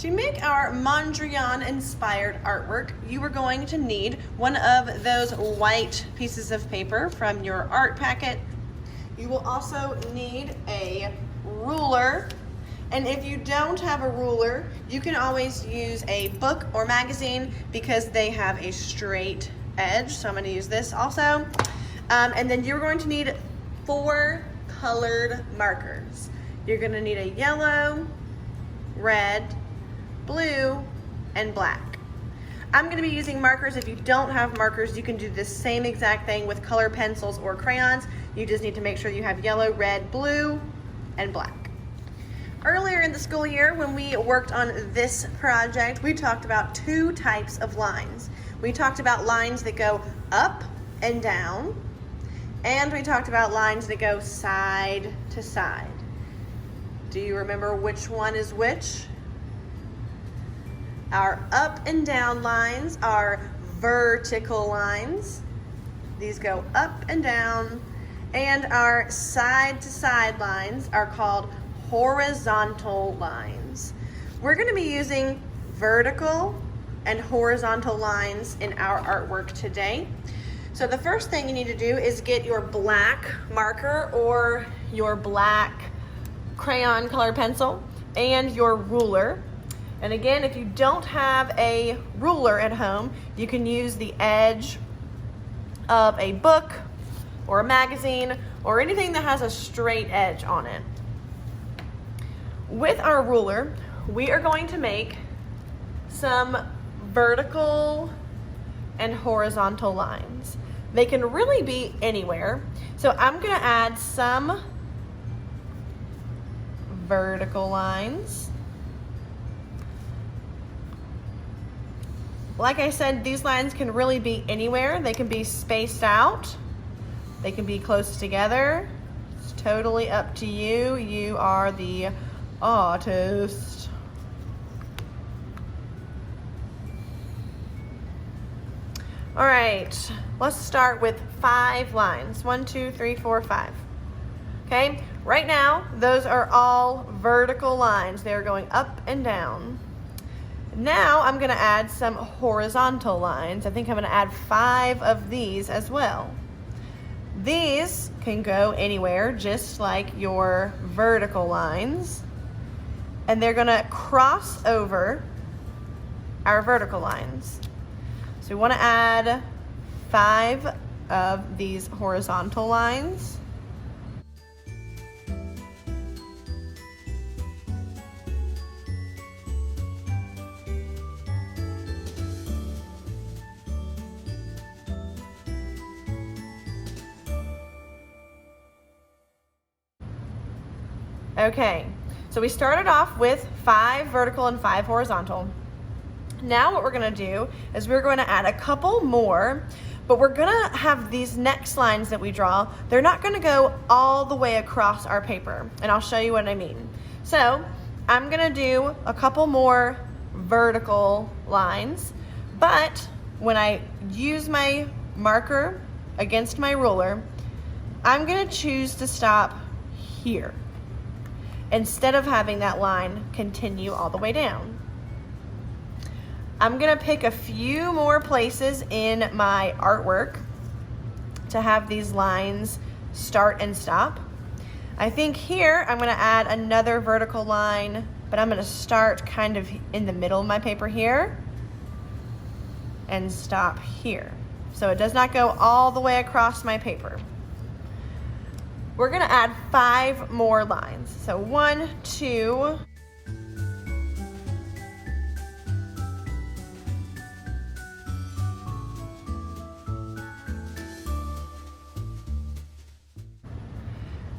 To make our Mondrian inspired artwork, you are going to need one of those white pieces of paper from your art packet. You will also need a ruler, and if you don't have a ruler, you can always use a book or magazine because they have a straight edge, so I'm going to use this also. And then you're going to need 4 colored markers. You're going to need a yellow, red, blue, and black. I'm going to be using markers. If you don't have markers, you can do the same exact thing with color pencils or crayons. You just need to make sure you have yellow, red, blue, and black. Earlier in the school year, when we worked on this project, we talked about 2 types of lines. We talked about lines that go up and down, and we talked about lines that go side to side. Do you remember which one is which? Our up and down lines are vertical lines. These go up and down. And our side to side lines are called horizontal lines. We're going to be using vertical and horizontal lines in our artwork today. So the first thing you need to do is get your black marker or your black crayon color pencil and your ruler. And again, if you don't have a ruler at home, you can use the edge of a book or a magazine or anything that has a straight edge on it. With our ruler, we are going to make some vertical and horizontal lines. They can really be anywhere. So I'm going to add some vertical lines. Like I said, these lines can really be anywhere. They can be spaced out. They can be close together. It's totally up to you. You are the artist. All right, let's start with 5 lines. 1, 2, 3, 4, 5. Okay, right now, those are all vertical lines. They're going up and down. Now I'm going to add some horizontal lines. I think I'm going to add 5 of these as well. These can go anywhere, just like your vertical lines. And they're going to cross over our vertical lines. So we want to add 5 of these horizontal lines. Okay, so we started off with 5 vertical and 5 horizontal. Now what we're going to do is we're going to add a couple more, but we're going to have these next lines that we draw. They're not going to go all the way across our paper, and I'll show you what I mean. So I'm going to do a couple more vertical lines, but when I use my marker against my ruler, I'm going to choose to stop here, instead of having that line continue all the way down. I'm gonna pick a few more places in my artwork to have these lines start and stop. I think here I'm gonna add another vertical line, but I'm gonna start kind of in the middle of my paper here and stop here. So it does not go all the way across my paper. We're gonna add 5 more lines. So 1, 2,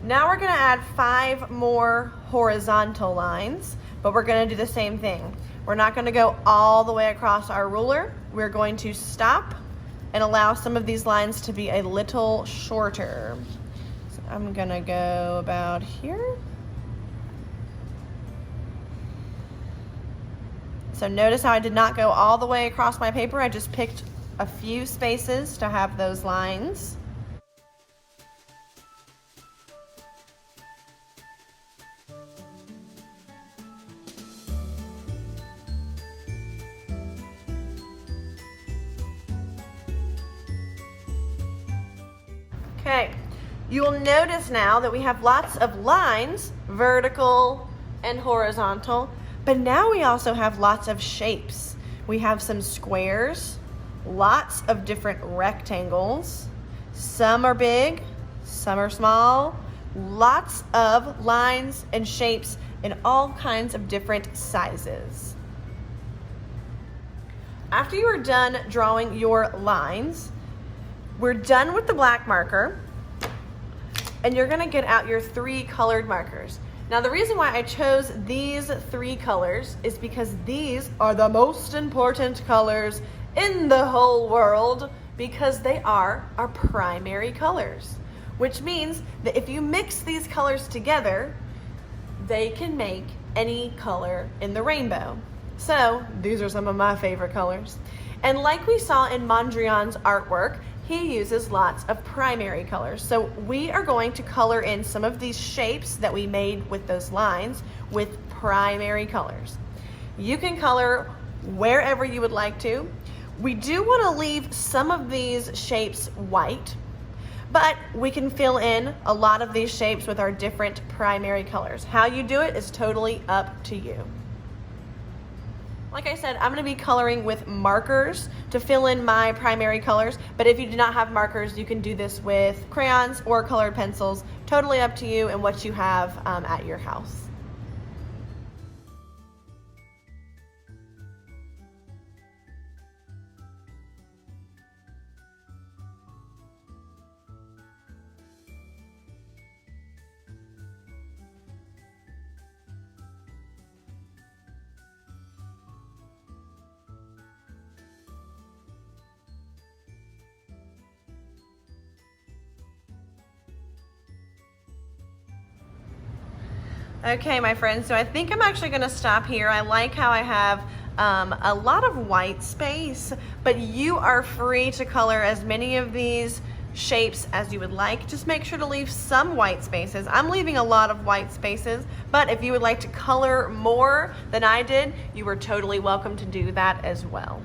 now we're gonna add 5 more horizontal lines, but we're gonna do the same thing. We're not gonna go all the way across our ruler. We're going to stop and allow some of these lines to be a little shorter. I'm gonna go about here. So notice how I did not go all the way across my paper. I just picked a few spaces to have those lines. Okay, you will notice now that we have lots of lines, vertical and horizontal, but now we also have lots of shapes. We have some squares, lots of different rectangles. Some are big, some are small, lots of lines and shapes in all kinds of different sizes. After you are done drawing your lines, we're done with the black marker, and you're gonna get out your 3 colored markers. Now the reason why I chose these 3 colors is because these are the most important colors in the whole world, because they are our primary colors, which means that if you mix these colors together, they can make any color in the rainbow. So these are some of my favorite colors. And like we saw in Mondrian's artwork, he uses lots of primary colors. So we are going to color in some of these shapes that we made with those lines with primary colors. You can color wherever you would like to. We do want to leave some of these shapes white, but we can fill in a lot of these shapes with our different primary colors. How you do it is totally up to you. Like I said, I'm going to be coloring with markers to fill in my primary colors, but if you do not have markers, you can do this with crayons or colored pencils. Totally up to you and what you have at your house. Okay, my friends, so I think I'm actually gonna stop here. I like how I have a lot of white space, but you are free to color as many of these shapes as you would like. Just make sure to leave some white spaces. I'm leaving a lot of white spaces, but if you would like to color more than I did, you are totally welcome to do that as well.